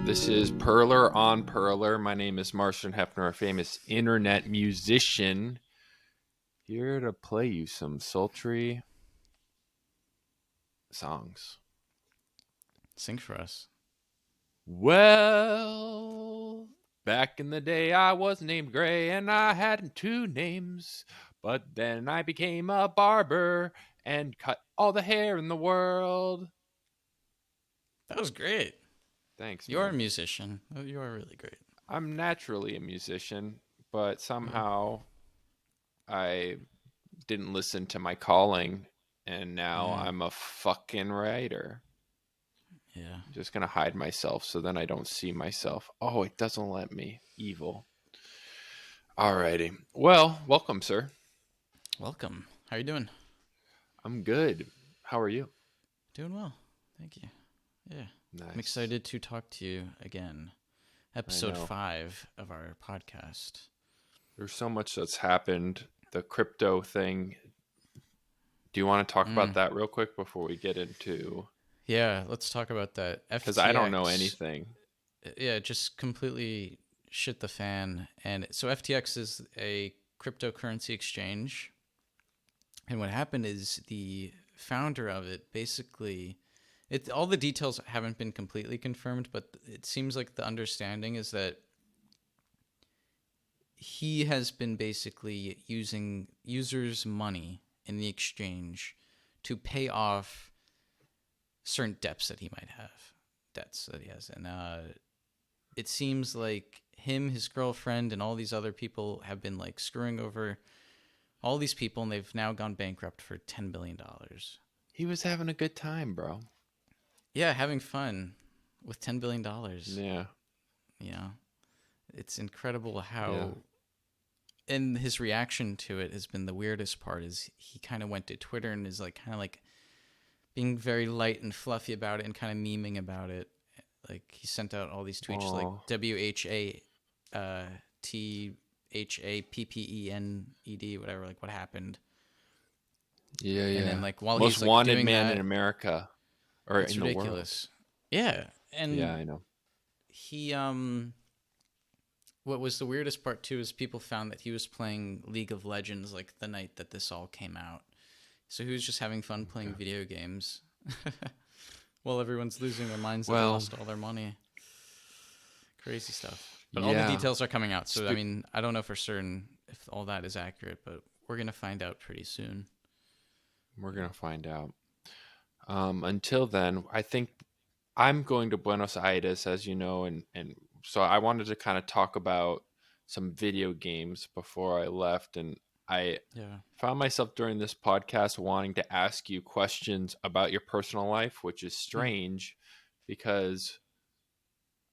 This is Perler on Perler. My name is Martian Hefner, a famous internet musician, here to play you some sultry songs. Sing for us. Well, back in the day, I was named Gray and I had two names. But then I became a barber and cut all the hair in the world. That was great. Thanks, You're a man. musician. Oh, you are really great. I'm naturally a musician, but Yeah. somehow I didn't listen to my calling, and now Mm, I'm a fucking writer. yeah. I'm just gonna hide myself so then I don't see myself. Oh, it doesn't let me. Evil. Alrighty. Well, welcome, sir. Welcome. How are you doing? I'm good. How are you? Doing well. Thank you. Yeah. I'm Nice. excited to talk to you again. I Episode know. 5 of our podcast. There's so much that's happened. The crypto thing. Do you want to talk about Mm. that real quick before we get into? Yeah, let's talk about that. Because I don't know FTX. anything. Yeah, just completely shit the fan. And so FTX is a cryptocurrency exchange. And what happened is the founder of it basically all the details haven't been completely confirmed, but it seems like the understanding is that he has been basically using users' money in the exchange to pay off certain debts that he might have, debts that he has, and it seems like him, his girlfriend, and all these other people have been like screwing over all these people, and they've now gone bankrupt for $10 billion. He was having a good time, bro. Yeah, having fun with $10 billion. Yeah. You know, it's incredible Yeah. how, and his reaction to it has been the weirdest part. Is he kind of went to Twitter and is like kind of like being very light and fluffy about it and kind of memeing about it. Like he sent out all these tweets like Oh. WHATHAPPENED, whatever. Like what happened, Yeah, and then yeah. like while Most he's like wanted doing man in that, America or it's in the world. ridiculous. Yeah, Yeah, and I know. he what was the weirdest part too is people found that he was playing League of Legends like the night that this all came out. So he was just having fun playing Okay. video games while everyone's losing their minds that they Well, lost all their money. Crazy stuff. But all the yeah. details are coming out. So I Spe- mean, I don't know for certain if all that is accurate, but we're going to find out pretty soon. we're gonna find out. Until then, I think I'm going to Buenos Aires, as you know, and so I wanted to kind of talk about some video games before I left, and I Yeah. found myself during this podcast wanting to ask you questions about your personal life, which is Mm. strange because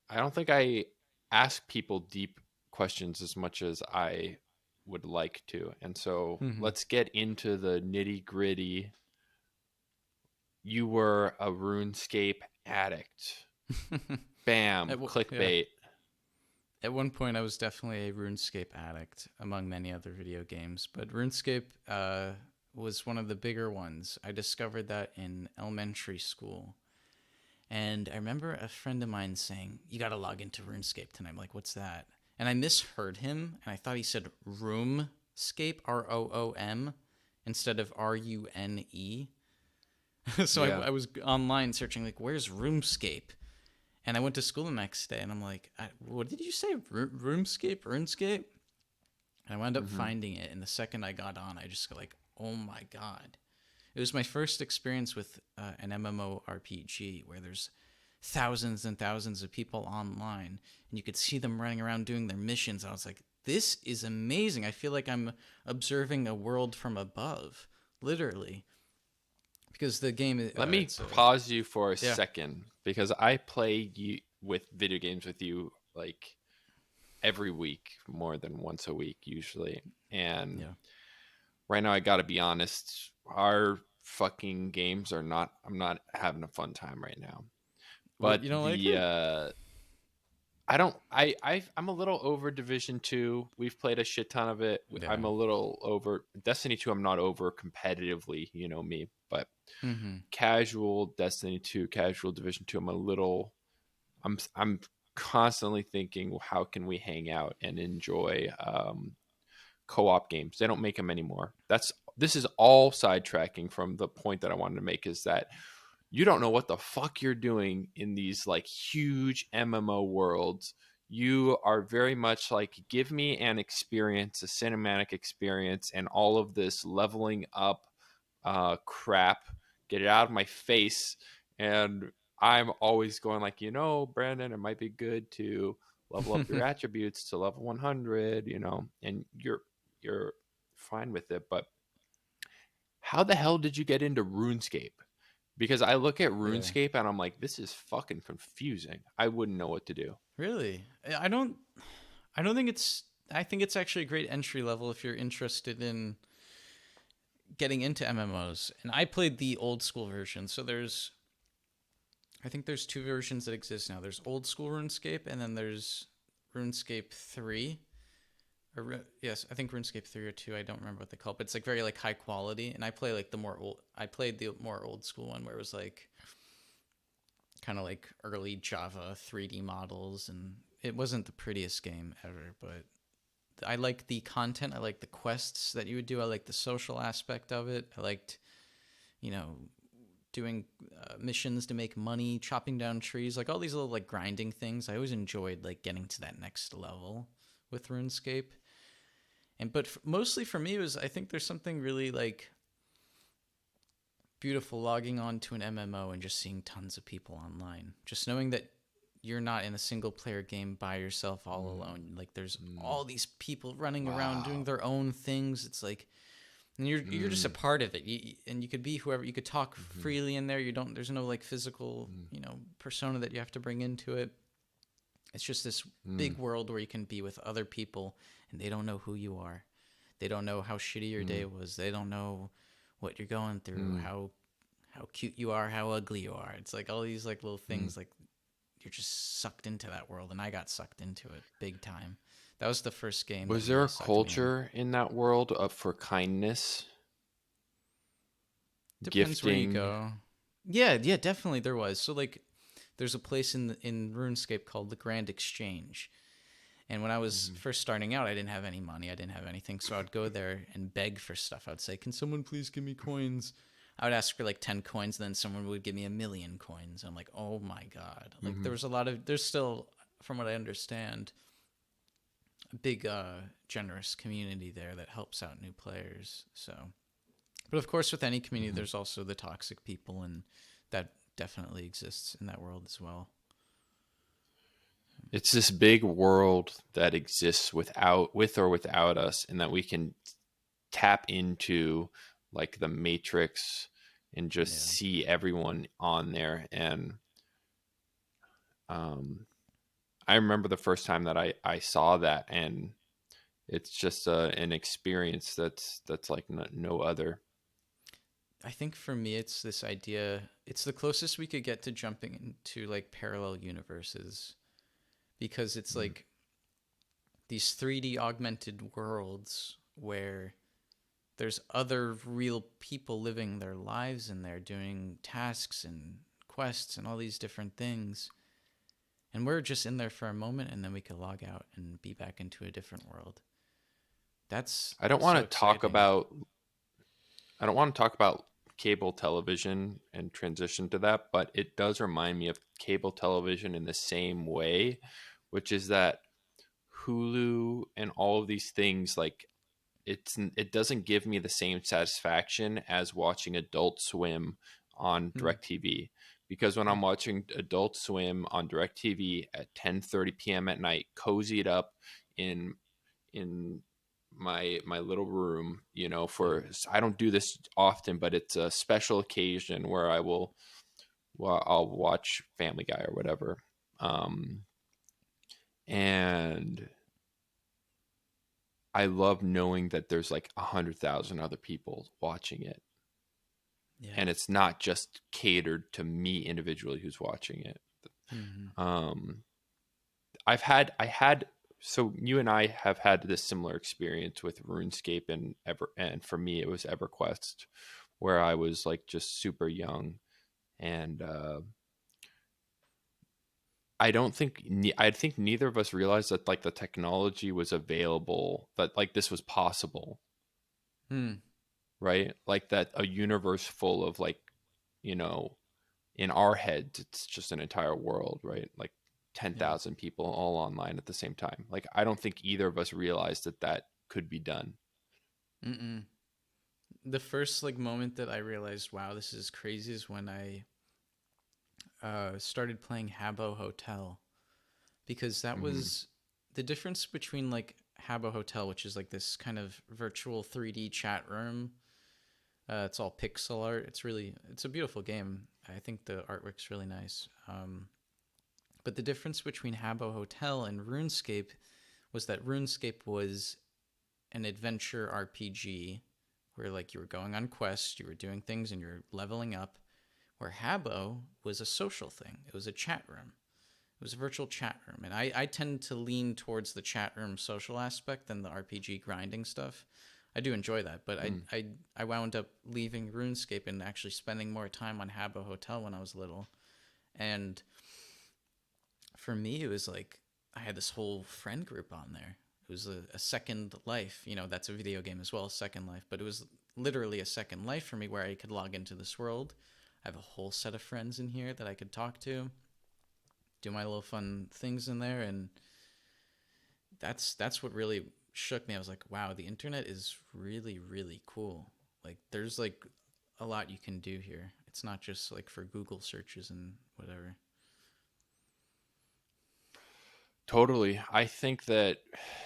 I don't think I ask people deep questions as much as I would like to. And so Mm-hmm. let's get into the nitty gritty. You were a RuneScape addict. Bam, Yeah. clickbait. At one point, I was definitely a RuneScape addict, among many other video games. But RuneScape was one of the bigger ones. I discovered that in elementary school. And I remember a friend of mine saying, "You got to log into RuneScape tonight." I'm like, "What's that?" And I misheard him, and I thought he said Roomscape, ROOM, instead of RUNE. So Yeah. I was online searching, like, where's RuneScape? And I went to school the next day, and I'm like, "What did you say? RuneScape? RuneScape?" And I wound up Mm-hmm. finding it, and the second I got on, I just got like, "Oh my god!" It was my first experience with an MMORPG where there's thousands and thousands of people online, and you could see them running around doing their missions. I was like, "This is amazing! I feel like I'm observing a world from above, literally." Because the game, Let me it's pause you for a yeah, second because I play you with video games with you like every week, more than once a week usually. And yeah. right now I got to be honest, our fucking games are not I'm not having a fun time right now. What, But you don't like the it? I don't I'm a little over Division 2. We've played a shit ton of it. I'm Yeah. a little over Destiny 2. I'm not over competitively, you know me, but Mm-hmm. casual Destiny 2, casual Division 2, I'm a little I'm constantly thinking, well, how can we hang out and enjoy co-op games? They don't make them anymore. This is all sidetracking from the point that I wanted to make, is that you don't know what the fuck you're doing in these like huge MMO worlds. You are very much like, give me an experience, a cinematic experience, and all of this leveling up crap. Get it out of my face. And I'm always going like, Brandon, it might be good to level up your attributes to level 100, and you're fine with it. But how the hell did you get into RuneScape? Because I look at Yeah. RuneScape and I'm like, this is fucking confusing. I wouldn't know what to do. Really? I don't think it's I think it's actually a great entry level if you're interested in getting into MMOs. And I played the old school version. So I think there's two versions that exist now. There's old school RuneScape and then there's RuneScape 3. Yes, I think RuneScape 3 or 2, I don't remember what they call it, but it's like very like high quality. And I played the more old school one where it was like kind of like early Java 3D models, and it wasn't the prettiest game ever, but I like the content. I like the quests that you would do. I like the social aspect of it. I liked, you know, doing missions to make money, chopping down trees, like all these little like grinding things. I always enjoyed like getting to that next level with RuneScape. Mostly for me, it was, I think there's something really like beautiful logging on to an MMO and just seeing tons of people online. Just knowing that you're not in a single player game by yourself all Mm, alone. Like there's mm, all these people running around doing wow. their own things. It's like, and you're just a Mm, part of it. And you could be whoever, you could talk mm-hmm, freely in there. You don't There's no like physical, mm, persona that you have to bring into it. It's just this mm, big world where you can be with other people and they don't know who you are. They don't know how shitty your day mm, was. They don't know what you're going through, mm. how cute you are, how ugly you are. It's like all these like little Mm. things, like you're just sucked into that world, and I got sucked into it big time. That was the first game that Was there really a sucked me in. culture in that world of for kindness, Depends where you gifting? go. Yeah, yeah, definitely there was. So like there's a place in RuneScape called the Grand Exchange. And when I was Mm-hmm, first starting out, I didn't have any money. I didn't have anything. So I'd go there and beg for stuff. I would say, "Can someone please give me coins?" I would ask for like 10 coins, and then someone would give me 1,000,000 coins. I'm like, oh my God. Like mm-hmm, there's still, from what I understand, a big, generous community there that helps out new players. So, but of course, with any community, mm-hmm. there's also the toxic people, and that definitely exists in that world as well. It's this big world that exists with or without us, and that we can tap into, like the Matrix, and just Yeah. see everyone on there. And um, I remember the first time that I saw that, and it's just an experience that's like no other. I think for me, it's this idea. It's the closest we could get to jumping into like parallel universes, because it's Mm. like these 3D augmented worlds where there's other real people living their lives in there, doing tasks and quests and all these different things. And we're just in there for a moment, and then we could log out and be back into a different world. That's I don't want so to talk exciting. about I don't want to talk about cable television and transition to that, but it does remind me of cable television in the same way, which is that Hulu and all of these things, like, it doesn't give me the same satisfaction as watching Adult Swim on Hmm. DirecTV. Because when Hmm. I'm watching Adult Swim on DirecTV at 10:30 p.m. at night, cozied up in in my little room, Yeah. for I don't do this often, but it's a special occasion where I'll watch Family Guy or whatever. Um, and I love knowing that there's like 100,000 other people watching it, Yeah. and it's not just catered to me individually who's watching it. Hmm. Um, I had so you and I have had this similar experience with RuneScape and for me it was EverQuest, where I was like just super young, and I think neither of us realized that like the technology was available, that like this was possible, Hmm. right? Like that a universe full of like, you know, in our heads it's just an entire world, right? Like Yeah. 10,000 people all online at the same time. Like I don't think either of us realized that that could be done. Mm-mm. The first like moment that I realized, wow, this is crazy, is when I started playing Habbo Hotel, because that Mhm. was the difference between like Habbo Hotel, which is like this kind of virtual 3D chat room. It's all pixel art. It's a beautiful game. I think the artwork's really nice. But the difference between Habbo Hotel and RuneScape was that RuneScape was an adventure RPG where like you were going on quests, you were doing things, and you're leveling up. Where Habbo was a social thing. It was a chat room. It was a virtual chat room, and I tend to lean towards the chat room social aspect than the RPG grinding stuff. I do enjoy that, but Mm. I wound up leaving RuneScape and actually spending more time on Habbo Hotel when I was little. And for me, it was like I had this whole friend group on there. It was a second life. You know, that's a video game as well, Second Life. But it was literally a second life for me where I could log into this world. I have a whole set of friends in here that I could talk to, do my little fun things in there, and that's what really shook me. I was like, wow, the internet is really really cool. Like, there's like a lot you can do here. It's not just like for Google searches and whatever. Totally. I think that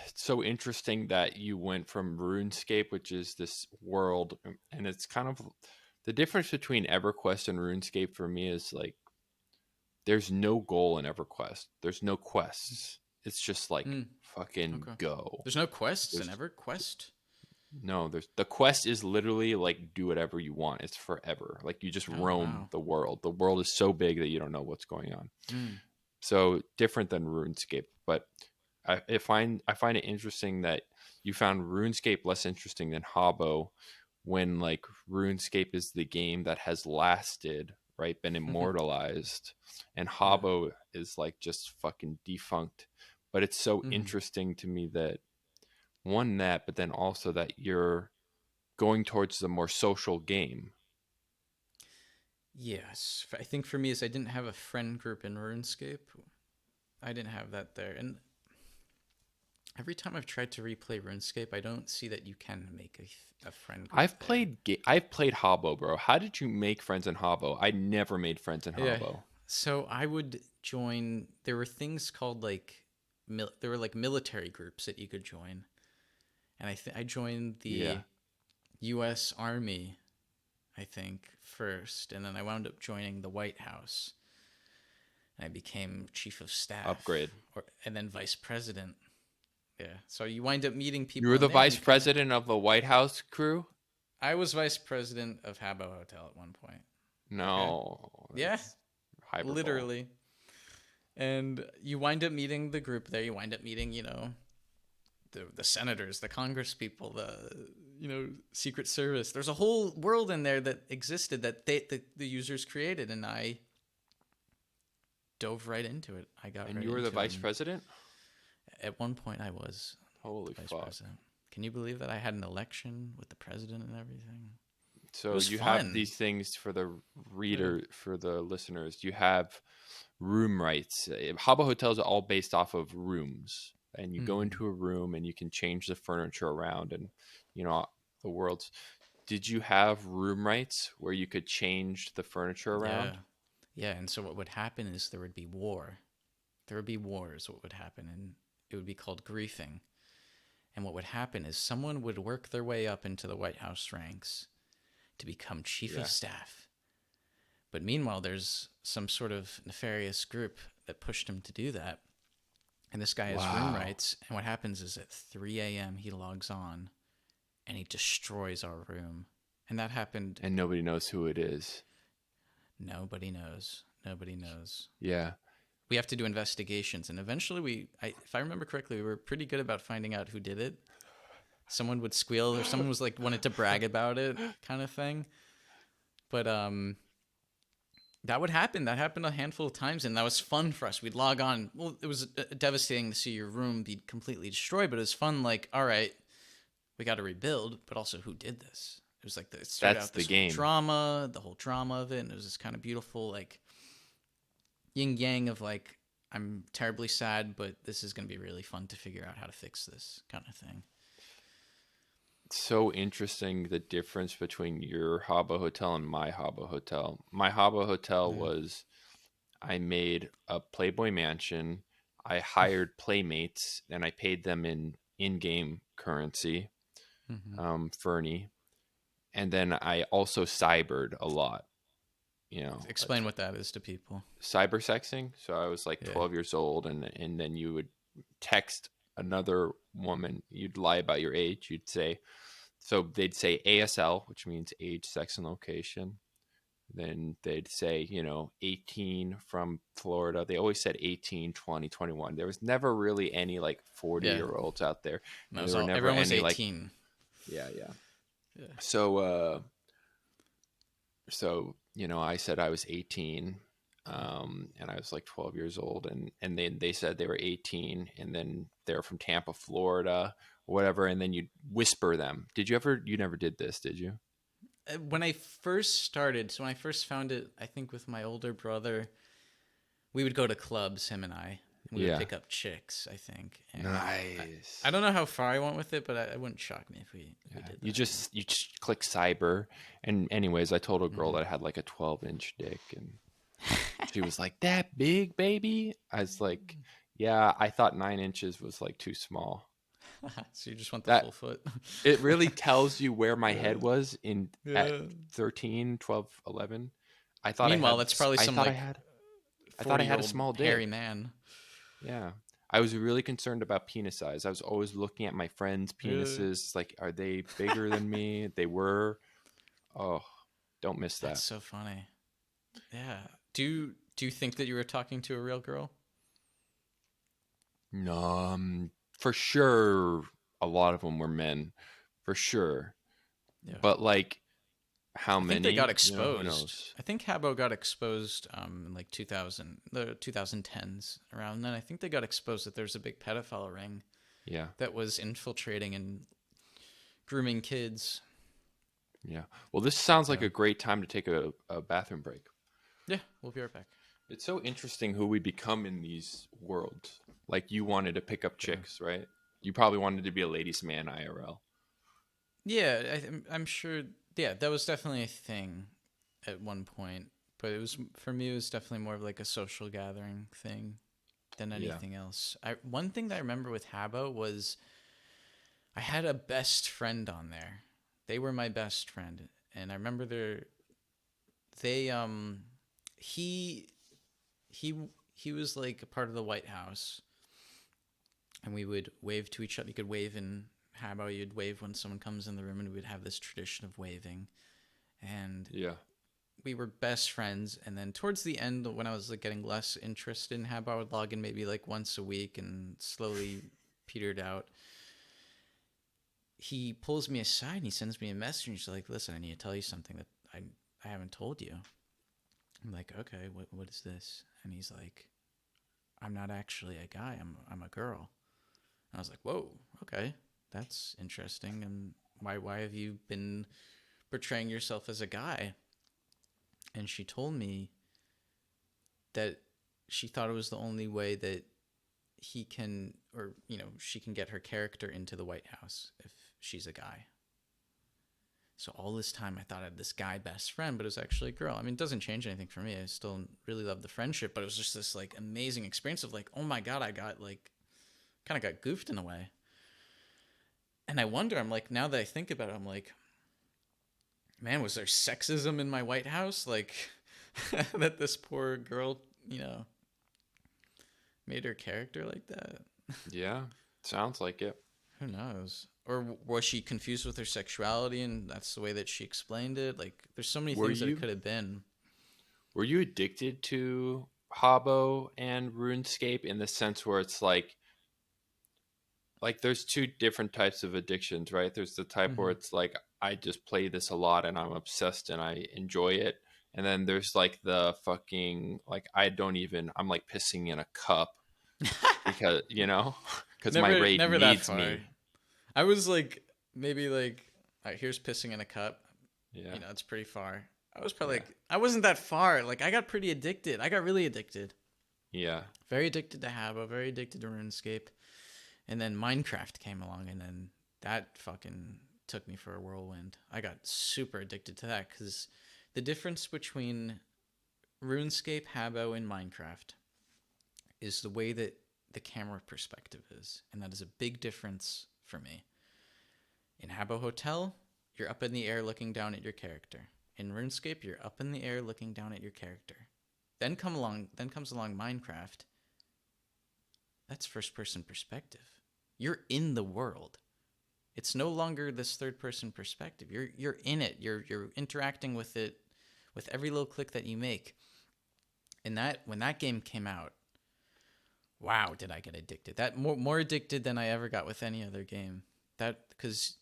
it's so interesting that you went from RuneScape, which is this world, and it's kind of the difference between EverQuest and RuneScape for me is like there's no goal in EverQuest. There's no quests. It's just like Hmm. fucking Okay. go. There's no quests in There's EverQuest. no, there's the quest is literally like do whatever you want. It's forever. Like you just Oh roam wow. the world. The world is so big that you don't know what's going on. Hmm. So different than RuneScape, but I find it interesting that you found RuneScape less interesting than Habbo, when like RuneScape is the game that has lasted, right, been immortalized, and Yeah. Habbo is like just fucking defunct. But it's so Hmm. interesting to me that one that, but then also that you're going towards the more social game. Yes. I think for me is I didn't have a friend group in RuneScape. I didn't have that there, and every time I've tried to replay RuneScape, I don't see that you can make a friend group there. I've played Habbo, bro. How did you make friends in Habbo? I never made friends in Yeah. Habbo. So I would join. There were things called like, there were like military groups that you could join, and I joined Yeah, the U.S. Army, I think, first, and then I wound up joining the White House, and I became chief of staff, upgrade. and then vice president. Yeah. So you wind up meeting You people were in the there, and vice you kind of. president of the White House crew? I was vice president of Habbo Hotel at one point. Okay. No, Yeah. that's hyperbole. Literally. And you wind up meeting the group there. You wind up meeting, the senators, the Congress people, the Secret Service. There's a whole world in there that existed that the users created, and I dove right into it. I got And right you were the into it, vice and president? at one point I was Holy the vice fuck. president. Can you believe that I had an election with the president and everything? It So was you have fun. these things for the Yeah. reader, for the listeners. You have room rights. Habbo hotels are all based off of rooms, and you go Hmm. into a room and you can change the furniture around, and you know the world's. Did you have room rights where you could change the furniture Yeah. around? Yeah. And so what would happen is there would be war. There would be wars. What would happen, and it would be called griefing. And what would happen is someone would work their way up into the White House ranks to become chief of Yeah. staff. But meanwhile, there's some sort of nefarious group that pushed him to do that. And this guy has room Wow. rights. And what happens is at 3 a.m., he logs on and he destroys our room. And that happened. And nobody knows who it is. Nobody knows. Nobody knows. Yeah. We have to do investigations. And eventually, if I remember correctly, we were pretty good about finding out who did it. Someone would squeal, or someone was like wanted to brag about it, kind of thing. But That would happen. That happened a handful of times, and that was fun for us. We'd log on. Well, it was devastating to see your room be completely destroyed, but it was fun. Like, all right, we got to rebuild, but also who did this? It was like it started That's out the this whole game. drama, the whole drama of it, and it was this kind of beautiful like yin yang of like I'm terribly sad, but this is going to be really fun to figure out how to fix this kind of thing. So interesting the difference between your Habbo Hotel and my Habbo Hotel. My Habbo Hotel Yeah. was I made a Playboy mansion. I hired playmates and I paid them in-game currency, Mm-hmm. Fernie, and then I also cybered a lot. You know, Explain what that is to people. cyber sexing. So I was like Yeah. 12 years old, and then you would text another woman. You'd lie about your age. You'd say so they'd say ASL, which means age, sex, and location. Then they'd say, 18 from Florida. They always said 18, 20, 21. There was never really any like 40 Yeah. year olds out there. And that And was there were all. never Everyone was any like, 18. yeah, yeah. Yeah. So, I said I was 18, and I was like 12 years old, and then they said they were 18, and then they're from Tampa, Florida, or whatever, and then you whisper them. You never did this, did you? When I first started, so when I first found it, I think with my older brother, we would go to clubs, him and and we would Yeah. pick up chicks, I think. And I Nice. don't know how far I went with it, but it wouldn't shock me if we Yeah. did You that. just you just click cyber, and anyways, I told a girl Mm-hmm. that I had like a 12-inch dick, and she was like, "That big, baby?" I was like, "Yeah, I thought 9 inches was like too small." So you just want the That full foot. it really tells you where my Yeah. head was in at Yeah. 13, 12, 11. Meanwhile, that's probably I some thought I like had I thought I 40 year had a old small hairy dick. man. Yeah. I was really concerned about penis size. I was always looking at my friends' Really? penises like, are they bigger than me? They were. Oh, don't miss That's that. so funny. Yeah. Do you think that you were talking to a real girl? For sure a lot of them were men. For sure. Yeah. But like how I think they got many? Who exposed. knows? I think Habbo got exposed in like 2000, the 2010s around then. I think they got exposed that there's a big pedophile ring Yeah. that was infiltrating and grooming kids. Yeah. Well, this sounds like Yeah. a great time to take a bathroom break. Yeah, we'll be right back. It's so interesting who we become in these worlds. Like you wanted to pick up Yeah. chicks, right? You probably wanted to be a ladies' man IRL. Yeah, I'm sure. Yeah, that was definitely a thing at one point, but it was for me. It was definitely more of like a social gathering thing than Yeah. anything else. One thing that I remember with Habbo was I had a best friend on there. They were my best friend, and I remember they he he he was like a part of the White House, and we would wave to each other. You could wave in Habbo. You'd wave when someone comes in the room, and we'd have this tradition of waving. And Yeah. we were best friends. And then towards the end, when I was like getting less interested in Habbo, I would log in maybe like once a week and slowly petered out. He pulls me aside and he sends me a message. And he's like, "Listen, I need to tell you something that I haven't told you." I'm like, "Okay, what is this?" And he's like, "I'm not actually a guy. I'm a girl." And I was like, "Whoa, okay, that's interesting. And why have you been portraying yourself as a guy?" And she told me that she thought it was the only way that he can, or she can get her character into the White House if she's a guy. So all this time I thought I had this guy best friend, but it was actually a girl. I mean, it doesn't change anything for me. I still really love the friendship, but it was just this like amazing experience of like, oh my god, I got like kind of got goofed in a way. And I wonder, I'm like, now that I think about it, I'm like, man, was there sexism in my White House? Like that this poor girl, made her character like that? Yeah. Sounds like it. Who knows? Or was she confused with her sexuality and that's the way that she explained it? Like, there's so many Were things that it you could have been. were you addicted to Habbo and RuneScape in the sense where it's like there's two different types of addictions, right? There's the type where Mm-hmm. it's like I just play this a lot and I'm obsessed and I enjoy it. And then there's like the fucking like I don't even I'm like pissing in a cup because because my raid Never that needs far. me. I was like maybe like, all right, here's pissing in a cup. Yeah, It's pretty far. I was probably yeah, like, I wasn't that far. Like I got pretty addicted. I got really addicted. yeah. Very addicted to Habbo. Very addicted to RuneScape. And then Minecraft came along, and then that fucking took me for a whirlwind. I got super addicted to that because the difference between RuneScape, Habbo, and Minecraft is the way that the camera perspective is, and that is a big difference for me. In Habbo Hotel, you're up in the air looking down at your character. In RuneScape, you're up in the air looking down at your character. Then comes along Minecraft. That's first person perspective. You're in the world. It's no longer this third person perspective. You're in it. You're interacting with it with every little click that you make. And that when that game came out, wow, did I get addicted. That more addicted than I ever got with any other game. That because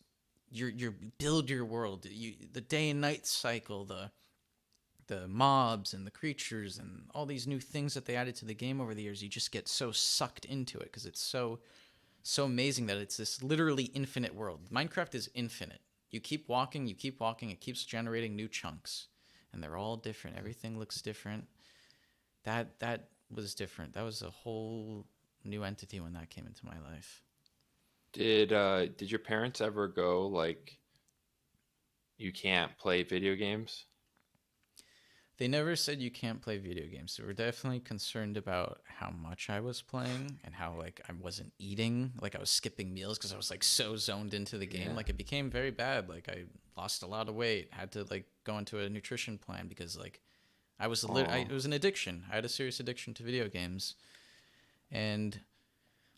you build your world. The day and night cycle, the mobs and the creatures and all these new things that they added to the game over the years, you just get so sucked into it because it's so amazing that it's this literally infinite world. Minecraft is infinite. You keep walking, it keeps generating new chunks. And they're all different. Everything looks different. That was different. That was a whole new entity when that came into my life. Did your parents ever go like you can't play video games? They never said you can't play video games. They were definitely concerned about how much I was playing and how like I wasn't eating, like I was skipping meals because I was like so zoned into the game. Yeah. Like it became very bad. Like I lost a lot of weight, had to like go into a nutrition plan because like it Oh, was an addiction. I had a serious addiction to video games, and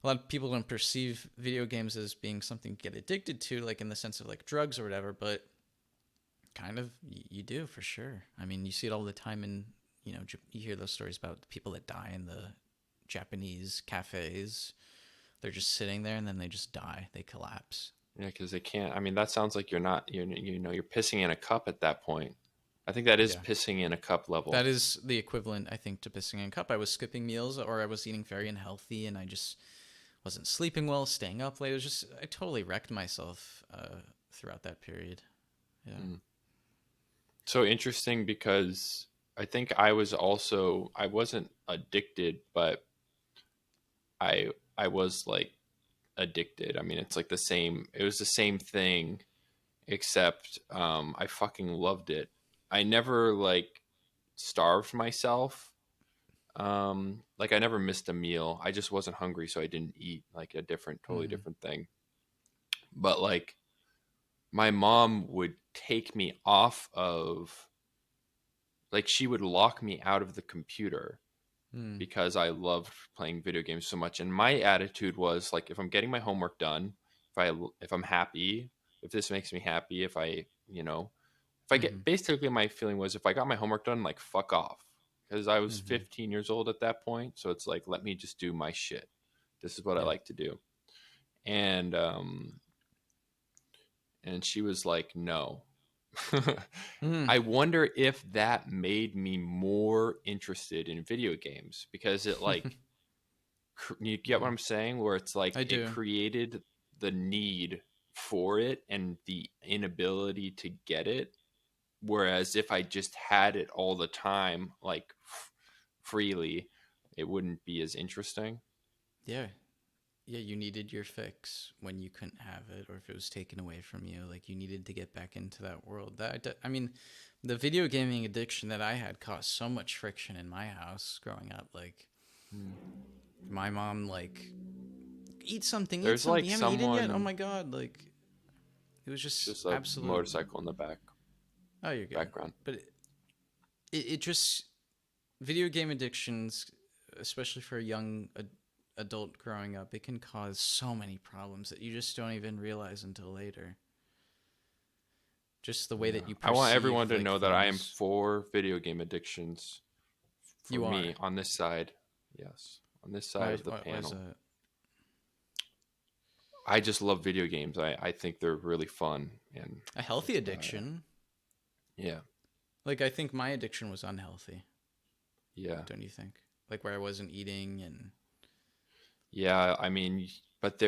a lot of people don't perceive video games as being something to get addicted to, like in the sense of like drugs or whatever. But kind of, you do for sure. I mean, you see it all the time in you hear those stories about the people that die in the Japanese cafes. They're just sitting there and then they just die. They collapse. yeah, because they can't. I mean, that sounds like you're not. You're pissing in a cup at that point. I think that is Yeah. pissing in a cup That level. is the equivalent, I think, to pissing in a cup. I was skipping meals or I was eating very unhealthy and I just wasn't sleeping well, staying up late. It was just, I totally wrecked myself throughout that period. Yeah. Mm. So interesting because I think I wasn't addicted, but I was like addicted. I mean, it's like the same. It was the same thing, except I fucking loved it. I never like starved myself. Like I never missed a meal. I just wasn't hungry, so I didn't eat. Like a totally Mm-hmm. different thing. But like my mom would take me off of like she would lock me out of the computer Mm. because I loved playing video games so much. And my attitude was like, if I'm getting my homework done, if I'm happy, if this makes me happy, if I Mm-hmm. get basically my feeling was if I got my homework done, like fuck off, because I was Mm-hmm. 15 years old at that point. So it's like let me just do my shit. This is what I Yeah. like to do. And and she was like, no. Mm. I wonder if that made me more interested in video games because it like you get what Mm. I'm saying? Where it's like I it do. created the need for it and the inability to get it. Whereas if I just had it all the time, like freely, it wouldn't be as interesting. Yeah. Yeah, you needed your fix when you couldn't have it or if it was taken away from you. Like you needed to get back into that world. I mean, the video gaming addiction that I had caused so much friction in my house growing up. Like Hmm. my mom like eat something, eat There's something. like You haven't eaten yet? Oh someone, my god, like it was it's just just a absolute. motorcycle in the Oh, you're good. background. But it just video game addictions, especially for a young adult growing up, it can cause so many problems that you just don't even realize until later. Just the way Yeah. that you I want everyone perceive to like know that I am things. for video game addictions for You are. me on this side. Yes. On this side Why? of the Why is panel. that? I just love video games. I think they're really fun and A healthy addiction. yeah. Like, I think my addiction was unhealthy, Yeah. don't you think? Like, where I wasn't eating and. Yeah, I mean, but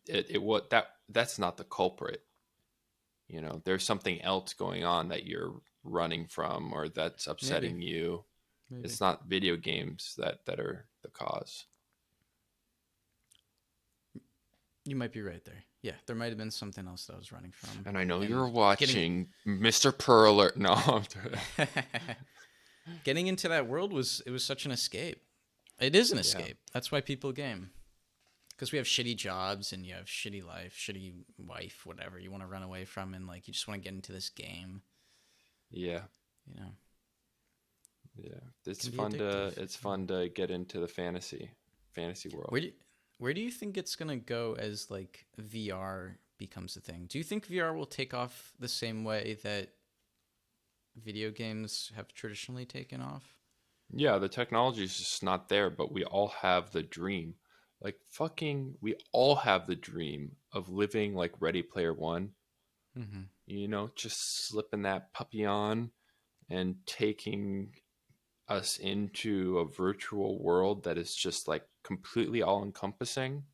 it what that's not the culprit. There's something else going on that you're running from or that's Maybe. upsetting you. Maybe. It's not video games that are the cause. You might be right there. Yeah, there might have been something else that I was running from. And I know And you're getting. watching Mr. Perler. No, Getting into that world was such an escape. It is an yeah, escape. That's why people game. Because we have shitty jobs and you have shitty life, shitty wife, whatever you want to run away from, and like you just want to get into this game. yeah, You know, yeah. it can be addictive. It's Yeah. fun to get into the fantasy Where world. do where do you think it's gonna go as like VR becomes a thing? Do you think VR will take off the same way that video games have traditionally taken off? Yeah, the technology is just not there, but we all have the dream. Like fucking, we all have the dream of living like Ready Player One. Mm-hmm. Just slipping that puppy on and taking us into a virtual world that is just like completely all encompassing.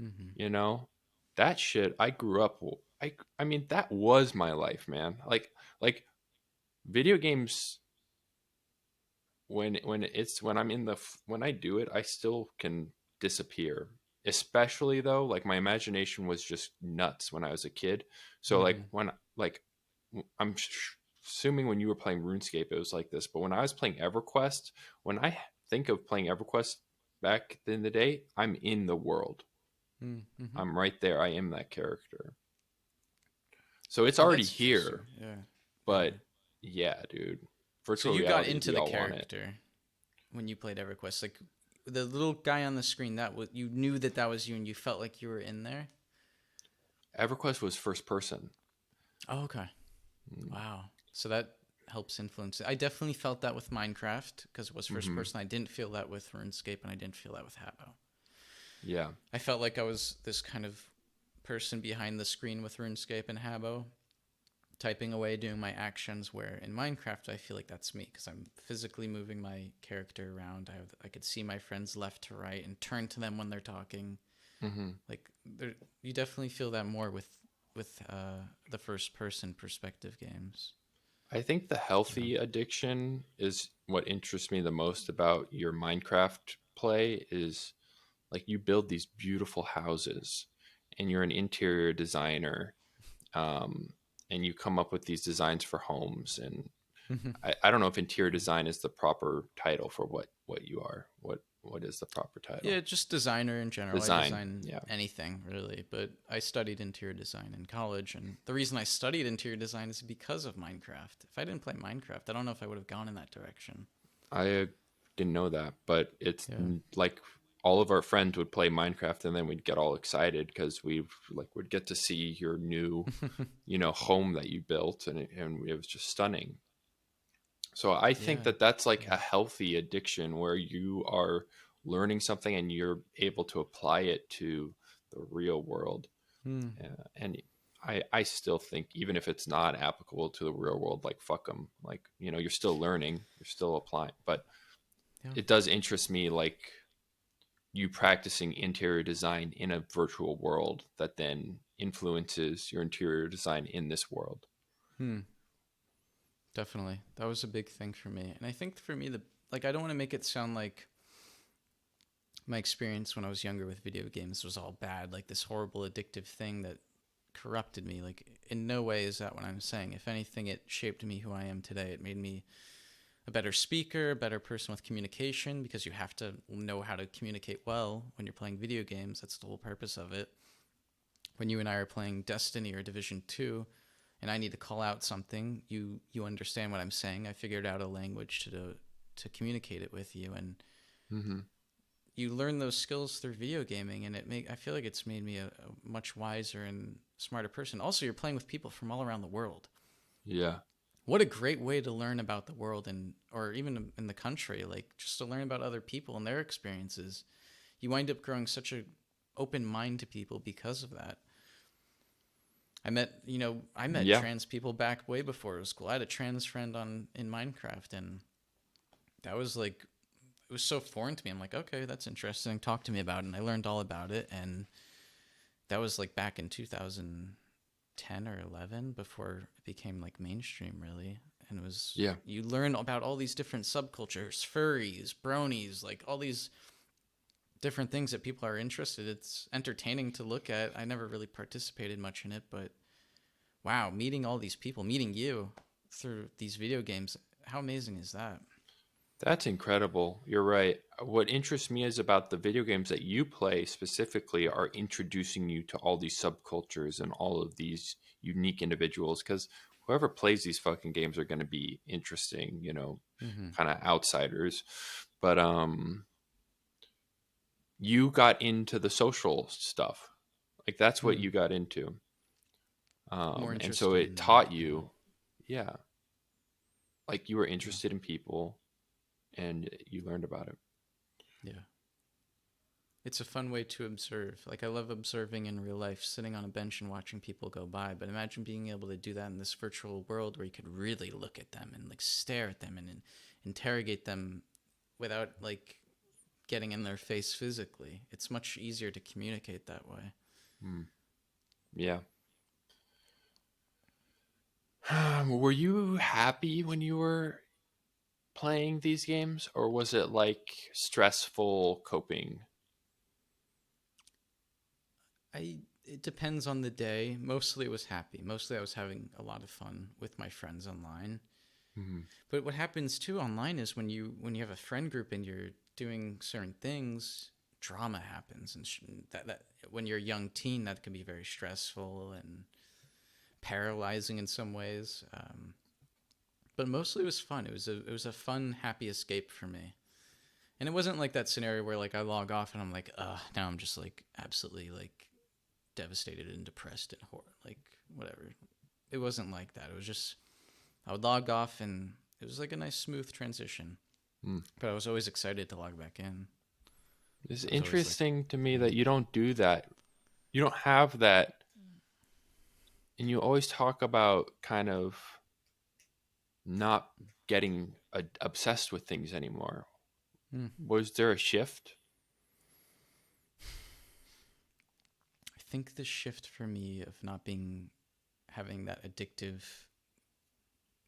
Mm-hmm. You know, that shit. I grew up. I mean, that was my life, man. Like video games when I'm in when I do it, I still can disappear. Especially though, like my imagination was just nuts when I was a kid. So like Mm-hmm. when like I'm assuming when you were playing RuneScape, it was like this. But when I was playing EverQuest, when I think of playing EverQuest back in the day, I'm in the world. Mm-hmm. I'm right there. I am that character. So it's Oh, already that's interesting. here. Yeah. Yeah. But yeah, dude, So virtual you got reality, into we the all want it. character when you played EverQuest, like the little guy on the screen. That was you knew that that was you, and you felt like you were in there. EverQuest was first person. Oh, okay. Wow. So that helps influence it. I definitely felt that with Minecraft because it was first Mm-hmm. person. I didn't feel that with RuneScape, and I didn't feel that with Habbo. Yeah. I felt like I was this kind of person behind the screen with RuneScape and Habbo, typing away, doing my actions. Where in Minecraft, I feel like that's me because I'm physically moving my character around. I could see my friends left to right and turn to them when they're talking. Mm-hmm. Like you definitely feel that more with the first person perspective games. I think the You know. healthy addiction is what interests me the most about your Minecraft play is like you build these beautiful houses and you're an interior designer, um, and you come up with these designs for homes. And I don't know if interior design is the proper title for what you are. What is the proper Yeah, title? just designer in general. I Design. design Yeah. anything really, but I studied interior design in college, and the reason I studied interior design is because of Minecraft. If I didn't play Minecraft, I don't know if I would have gone in that direction. I didn't know that, but it's Yeah. like all of our friends would play Minecraft and then we'd get all excited because we like would get to see your new, home that you built and it was just stunning. So I think Yeah. that that's like Yeah. a healthy addiction where you are learning something and you're able to apply it to the real world. Hmm. And I still think even if it's not applicable to the real world, like fuck them. Like, you're still learning, you're still applying, but Yeah. it does interest me like you practicing interior design in a virtual world that then influences your interior design in this world. Hmm. Definitely. That was a big thing for me. And I think for me the like I don't want to make it sound like my experience when I was younger with video games was all bad, like this horrible addictive thing that corrupted me. Like in no way is that what I'm saying. If anything, it shaped me who I am today. It made me a better speaker, a better person with communication because you have to know how to communicate well when you're playing video games. That's the whole purpose of it. When you and I are playing Destiny or Division 2 and I need to call out something, you understand what I'm saying. I figured out a language to communicate it with you, and Mm-hmm. you learn those skills through video gaming, and I feel like it's made me a much wiser and smarter person. Also, you're playing with people from all around the world. Yeah. What a great way to learn about the world and or even in the country, like just to learn about other people and their experiences. You wind up growing such a open mind to people because of that. I met Yeah. trans people back way before it was cool. I had a trans friend on in Minecraft, and that was like it was so foreign to me. I'm like, okay, that's interesting. Talk to me about it. And I learned all about it, and that was like back in 2010 or 11 before it became like mainstream, really. And it was Yeah. you learn about all these different subcultures, furries, bronies, like all these different things that people are interested. It's entertaining to look at. I never really participated much in it, but wow, meeting all these people, meeting you through these video games, how amazing is that? That's incredible. You're right. What interests me is about the video games that you play specifically are introducing you to all these subcultures and all of these unique individuals because whoever plays these fucking games are going to be interesting, Mm-hmm. kind of outsiders. But you got into the social stuff. Like that's what Mm. you got into. More And so interested it in that, taught yeah. you, yeah, like you were Yeah. interested in people and you learned about it. Yeah. It's a fun way to observe. Like I love observing in real life, sitting on a bench and watching people go by. But imagine being able to do that in this virtual world where you could really look at them and like stare at them and interrogate them without like getting in their face physically. It's much easier to communicate that way. Hmm. Yeah. Were you happy when you were playing these games, or was it like stressful coping? I It depends on the day. Mostly it was happy. Mostly I was having a lot of fun with my friends online. Hmm. But what happens too online is when you have a friend group and you're doing certain things, drama happens, and that when you're a young teen, that can be very stressful and paralyzing in some ways. But mostly it was fun. It was a fun, happy escape for me. And it wasn't like that scenario where like I log off and I'm like, now I'm just like absolutely like devastated and depressed and horror, like whatever. It wasn't like that. It was just I would log off and it was like a nice smooth transition. Mm. But I was always excited to log back in. It's I was always like, interesting to me that yeah. you don't do that. You don't have that, and you always talk about kind of not getting obsessed with things anymore. Hmm. Was there a shift? I think the shift for me of not being having that addictive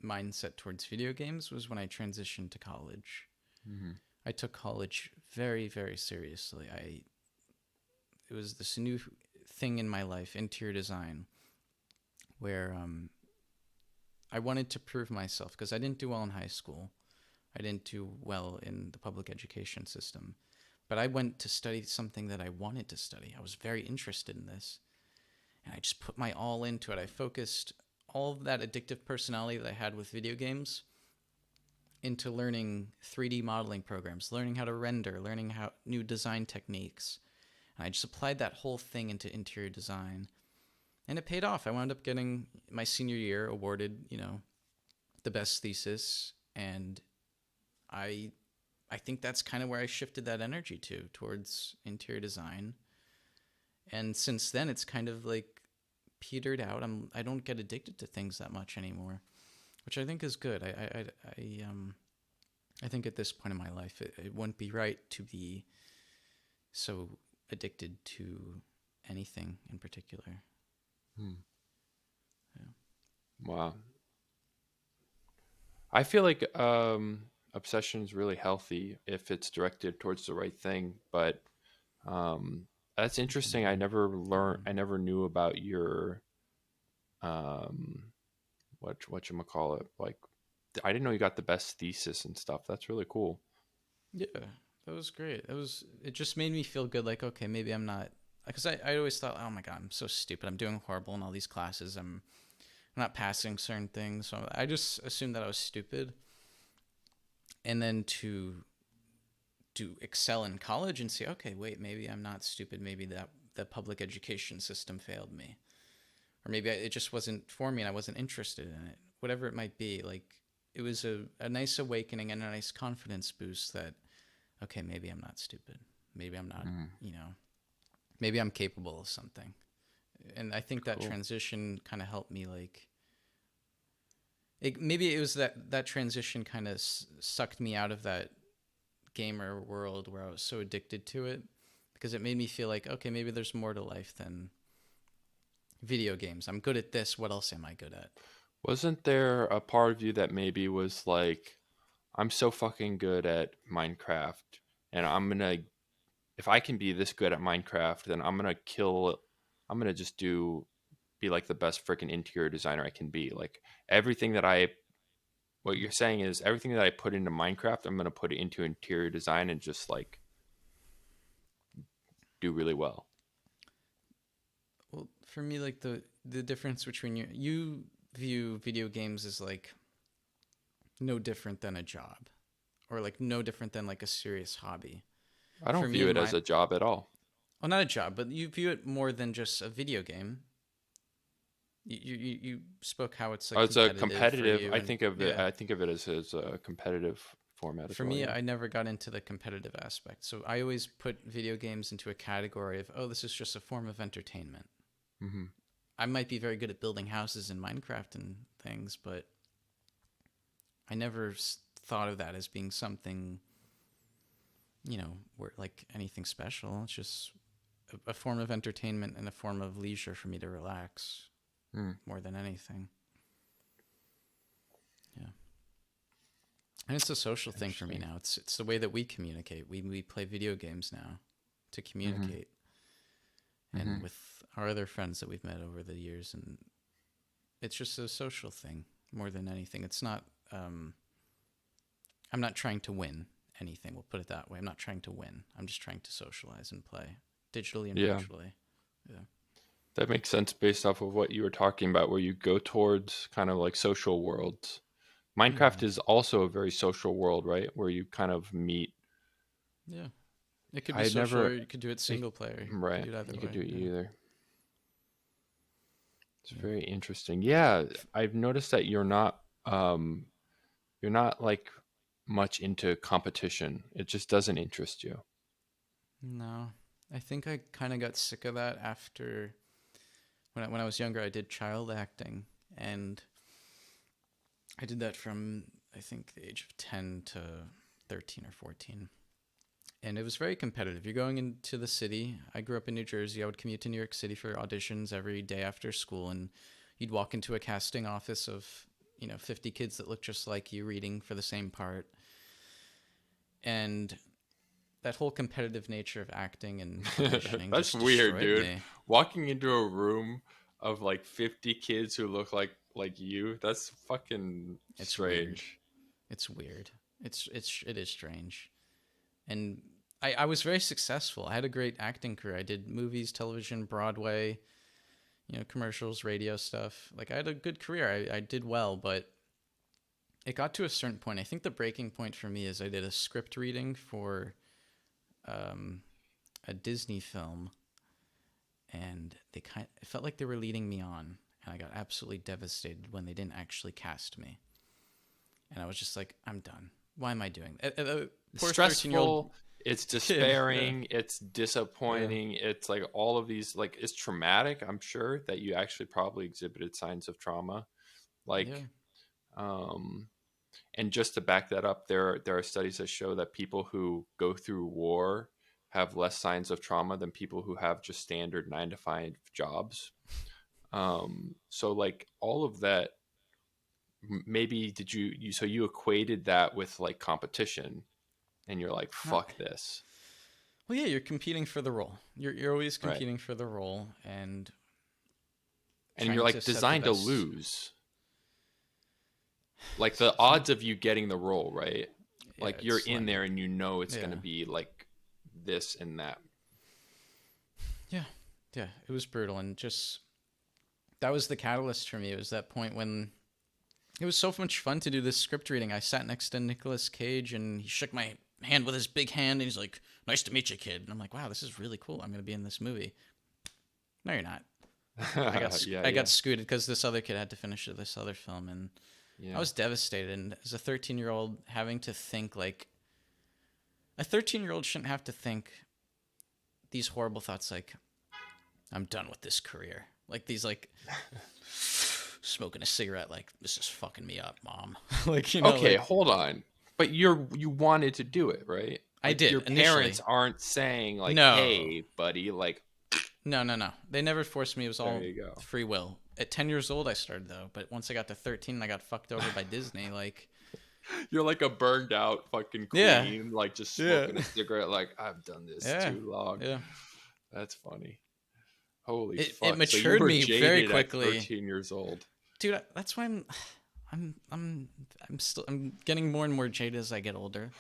mindset towards video games was when I transitioned to college. Hmm. I took college very, very seriously. I It was this new thing in my life, interior design, where I wanted to prove myself because I didn't do well in high school. I didn't do well in the public education system. But I went to study something that I wanted to study. I was very interested in this. And I just put my all into it. I focused all of that addictive personality that I had with video games into learning 3D modeling programs, learning how to render, learning how new design techniques. And I just applied that whole thing into interior design. And it paid off. I wound up getting my senior year awarded, the best thesis, and I I think that's kind of where I shifted that energy towards interior design. And since then, it's kind of like petered out. I don't get addicted to things that much anymore, which I think is good. I think at this point in my life, it wouldn't be right to be so addicted to anything in particular. Hmm. Yeah. Wow. I feel like obsession is really healthy if it's directed towards the right thing, but that's interesting. I never learned. Mm-hmm. I never knew about your um, what you call it. Like, I didn't know you got the best thesis and stuff. That's really cool. Yeah, that was great. It just made me feel good. Like, okay, maybe I'm not, because I always thought, oh my god, I'm so stupid. I'm doing horrible in all these classes. I'm not passing certain things. So I just assumed that I was stupid. And then to excel in college and say, okay, wait, maybe I'm not stupid. Maybe that the public education system failed me, or maybe it just wasn't for me and I wasn't interested in it. Whatever it might be, like it was a nice awakening and a nice confidence boost that okay, maybe I'm not stupid. Maybe I'm not, Mm. you know, maybe I'm capable of something. And I think that Cool. transition kind of helped me like maybe it was that transition kind of sucked me out of that gamer world where I was so addicted to it because it made me feel like okay, maybe there's more to life than video games. I'm good at this. What else am I good at? Wasn't there a part of you that maybe was like, I'm so fucking good at Minecraft, and I'm gonna, if I can be this good at Minecraft, then I'm gonna kill, I'm gonna just be like the best freaking interior designer I can be. Like everything that what you're saying is everything that I put into Minecraft, I'm gonna put it into interior design and just like do really well. Well, for me, like the difference between you view video games as like no different than a job or like no different than like a serious hobby. I For don't me view and it as my a job at all. well, not a job, but you view it more than just a video game. You spoke how it's like It's a competitive for competitive. you, I and think of it. yeah, I think of it as a competitive format as for well. me, Yeah. I never got into the competitive aspect. So I always put video games into a category of, oh, this is just a form of entertainment. Hmm. I might be very good at building houses in Minecraft and things, but I never thought of that as being something, where like anything special. It's just a form of entertainment and a form of leisure for me to relax Mm. more than anything. Yeah. And it's a social thing for me Interesting. now. It's the way that we communicate. We play video games now to Hmm. communicate, and Hmm. with our other friends that we've met over the years, and it's just a social thing more than anything. It's not. I'm not trying to win anything. We'll put it that way. I'm not trying to win. I'm just trying to socialize and play digitally and Yeah, virtually. Yeah. that makes sense based off of what you were talking about, where you go towards kind of like social worlds. Minecraft Yeah. is also a very social world, right? Where you kind of meet. Yeah. It could be I social, or never, you could do it it, single player. You could right? do it either You could way. do it Yeah. either. It's Yeah. very interesting. Yeah, I've noticed that you're not like much into competition. It just doesn't interest you. No, I think I kind of got sick of that after when I was younger. I did child acting, and I did that from I think the age of 10 to 13 or 14. And it was very competitive. You're going into the city. I grew up in New Jersey. I would commute to New York City for auditions every day after school, and you'd walk into a casting office of 50 kids that look just like you reading for the same part. And that whole competitive nature of acting and auditioning That's just weird, destroyed dude. me. Walking into a room of like 50 kids who look like you, that's fucking It's weird. strange. It's weird. It is strange. And I was very successful. I had a great acting career. I did movies, television, Broadway, commercials, radio stuff. Like I had a good career. I did well, but it got to a certain point. I think the breaking point for me is I did a script reading for um, a Disney film, and it felt like they were leading me on, and I got absolutely devastated when they didn't actually cast me. And I was just like, I'm done. Why am I doing that? It's Poor 13-year-old stressful, it's kid. Yeah, despairing, it's yeah, disappointing, it's like all of these, like it's traumatic. I'm sure that you actually probably exhibited signs of trauma. yeah. Like um and just to back that up, there are studies that show that people who go through war have less signs of trauma than people who have just standard 9 to 5 jobs. So like all of that, maybe did so you equated that with like competition, and you're like, Not fuck this, well. Yeah, you're competing for the role. You're always right? competing for the role and And you're trying to like set the designed to best. lose. Like the odds of you getting the role, right? Yeah, Like it's you're in there slim. and you know it's going to Yeah, be like this and that. yeah, yeah. It was brutal, and just that was the catalyst for me. It was that point when it was so much fun to do this script reading. I sat next to Nicolas Cage, and he shook my hand with his big hand, and he's like, "Nice to meet you, kid." And I'm like, "Wow, this is really cool. I'm gonna be in this movie." No, you're not. Yeah, I yeah, got scooted because this other kid had to finish this other film, and I yeah. was devastated. And as a 13-year-old, having to think like a 13-year-old shouldn't have to think these horrible thoughts like I'm done with this career. Like these like smoking a cigarette, like this is fucking me up, mom. Like Okay, like hold on. But you wanted to do it, right? I Like your did parents initially. aren't saying like, No, "Hey, buddy, like no. They never forced me. It was there all you go." free will. At 10 years old, I started though. But once I got to 13, I got fucked over by Disney. Like, You're like a burned out fucking yeah, queen, like just yeah, smoking a cigarette like I've done this yeah, too long. yeah. That's funny. Holy It fuck. So you matured were me very jaded at quickly, 13 years old. dude. That's why I'm, I'm, I'm getting more and more jaded as I get older.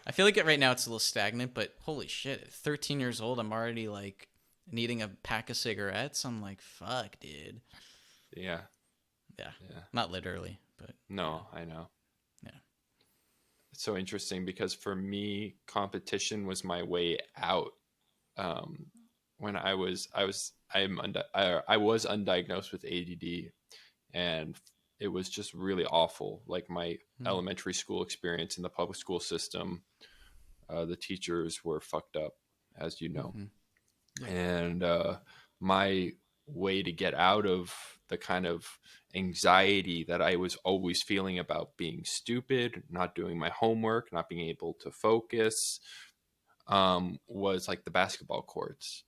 I feel like right now it's a little stagnant, but holy shit, at 13 years old, I'm already like needing a pack of cigarettes. I'm like, fuck, dude. Yeah. Yeah, Yeah. not literally, but yeah, No, I know. yeah. It's so interesting because for me, competition was my way out. Um, when I was undiagnosed with ADD, and it was just really awful. Like my Mm, elementary school experience in the public school system, the teachers were fucked up, as you know, mm-hmm. Yeah. and my way to get out of the kind of anxiety that I was always feeling about being stupid, not doing my homework, not being able to focus, was like the basketball courts.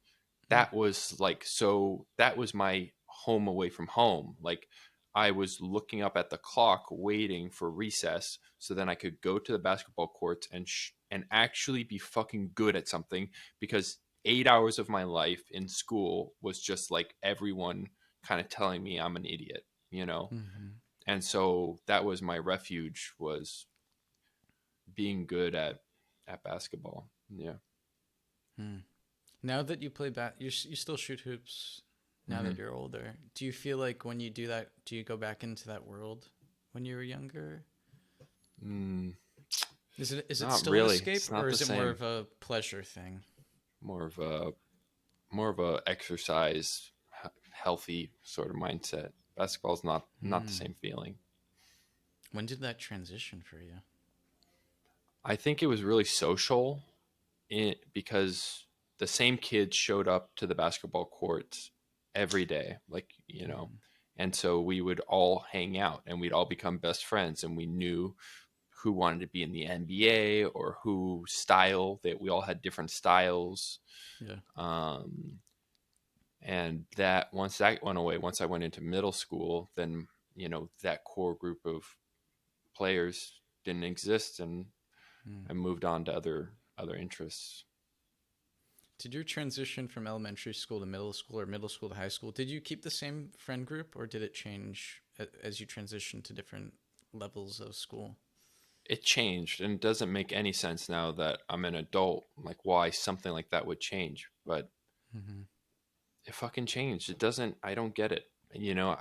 Mm, That was like, so that was my home away from home. Like I was looking up at the clock waiting for recess so then I could go to the basketball courts and actually be fucking good at something, because 8 hours of my life in school was just like everyone kind of telling me I'm an idiot, you know. mm-hmm. And so that was my refuge, was being good at basketball. Yeah. Mm. Now that you play you still shoot hoops. Now that Mhm. you're older, do you feel like when you do that, do you go back into that world when you were younger? Mm, Is it not still an really. escape, It's or not the is it more same. of a pleasure thing? More of a more of a exercise, healthy sort of mindset. Basketball's not the Mm. same feeling. When did that transition for you? I think it was really social, because the same kids showed up to the basketball courts every day, like, you know, Mm-hmm. and so we would all hang out and we'd all become best friends, and we knew who wanted to be in the NBA or who style, that we all had different styles. Yeah. Um, and that once that went away, once I went into middle school, then, you know, that core group of players didn't exist, and Mm. I moved on to other interests. Did your transition from elementary school to middle school or middle school to high school, did you keep the same friend group or did it change as you transitioned to different levels of school? It changed, and it doesn't make any sense now that I'm an adult, like why something like that would change, but Mm-hmm. it fucking changed. It doesn't, I don't get it. You know,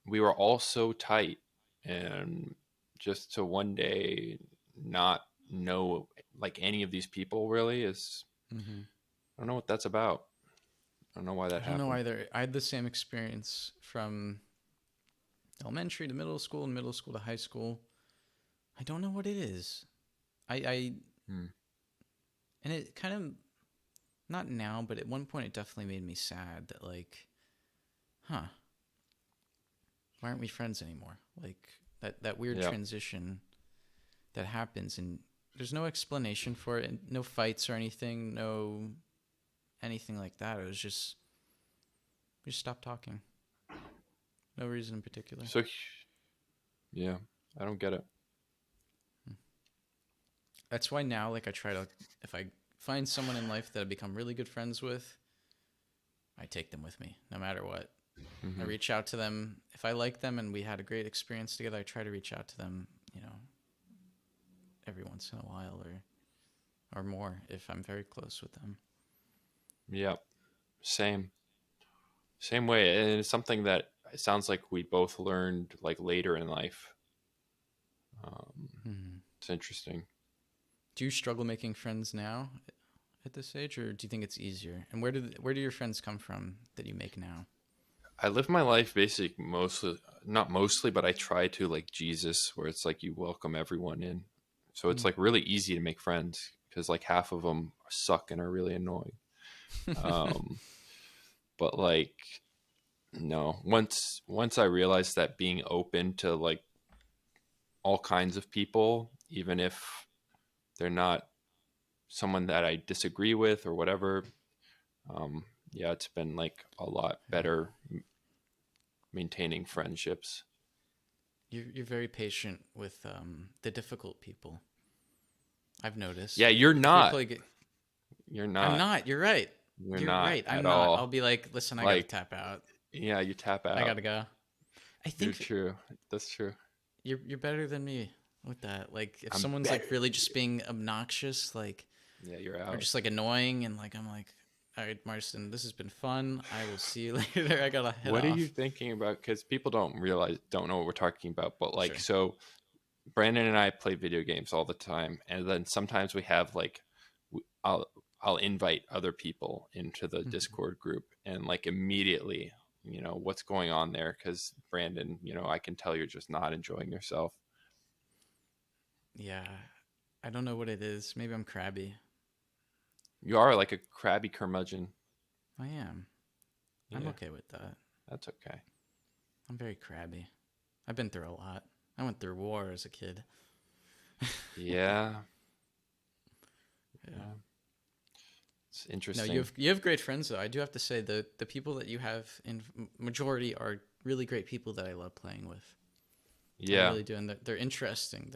we were all so tight, and just to one day not know like any of these people really is, Mm-hmm. I don't know what that's about. I don't know why that I don't know happened. either. I had the same experience from elementary to middle school and middle school to high school. I don't know what it is. I Hmm. and it kind of not now, but at one point it definitely made me sad that like, huh, why aren't we friends anymore? Like that weird Yeah. transition that happens and there's no explanation for it, and no fights or anything, no anything like that. It was just we just stopped talking. No reason in particular. So yeah, I don't get it. That's why now like I try to, if I find someone in life that I become really good friends with, I take them with me no matter what. I Hmm. reach out to them if I like them and we had a great experience together. I try to reach out to them, every once in a while or more if I'm very close with them. Yeah, same way, and it's something that it sounds like we both learned like later in life. um, Hmm. it's interesting. Do you struggle making friends now at this age, or do you think it's easier? And where do your friends come from that you make now? I live my life basic mostly, not mostly, but I try to like Jesus, where it's like you welcome everyone in. So it's Hmm. like really easy to make friends because like half of them suck and are really annoying. Um, But like, no, once I realized that being open to like all kinds of people, even if they're not someone that I disagree with or whatever, um, yeah, it's been like a lot Yeah. better maintaining friendships. You're very patient with the difficult people. I've Yeah, noticed. you're If we not. play, You're I'm not. not. You're right. You're You're not right. at I'm not. I'll all. be like, listen, I gotta Like, tap out. yeah, you tap I out. gotta go. I You're think true. That's true. you're better than me with that. Like, if I'm someone's like better really than just you. being obnoxious, like, Yeah, you're or out. just like annoying, and like I'm like, all right, Marston, this has been fun. I will see you later. I gotta head What are you off. thinking about? Because people don't know what we're talking about. But like, Sure. so Brandon and I play video games all the time, and then sometimes we have like, I'll I'll invite other people into the Mhm. Discord group, and like immediately, what's going on there? Because Brandon, I can tell you're just not enjoying yourself. Yeah. I don't know what it is. Maybe I'm crabby. You are like a crabby curmudgeon. I am. I'm Yeah, okay with that. that's okay. I'm very crabby. I've been through a lot. I went through war as a kid. Yeah, Yeah. yeah, it's No, interesting. you have great friends though. I do have to say the people that you have in majority are really great people that I love playing with. I Yeah, really do, and they're interesting.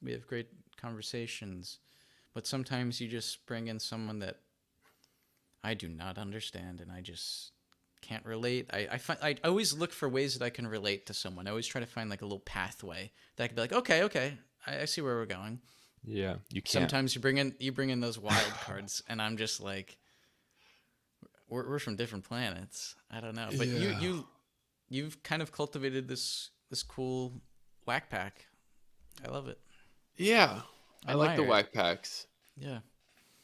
We have great conversations, but sometimes you just bring in someone that I do not understand, and I just can't relate. I always look for ways that I can relate to someone. I always try to find like a little pathway that I could be like, okay, I see where we're going. yeah, you can't. Sometimes you bring in those wild cards, and I'm just like, we're from different planets. I don't know, but Yeah. you've kind of cultivated this cool whack pack. I love it. Yeah, I I like the admire it. whack packs. Yeah,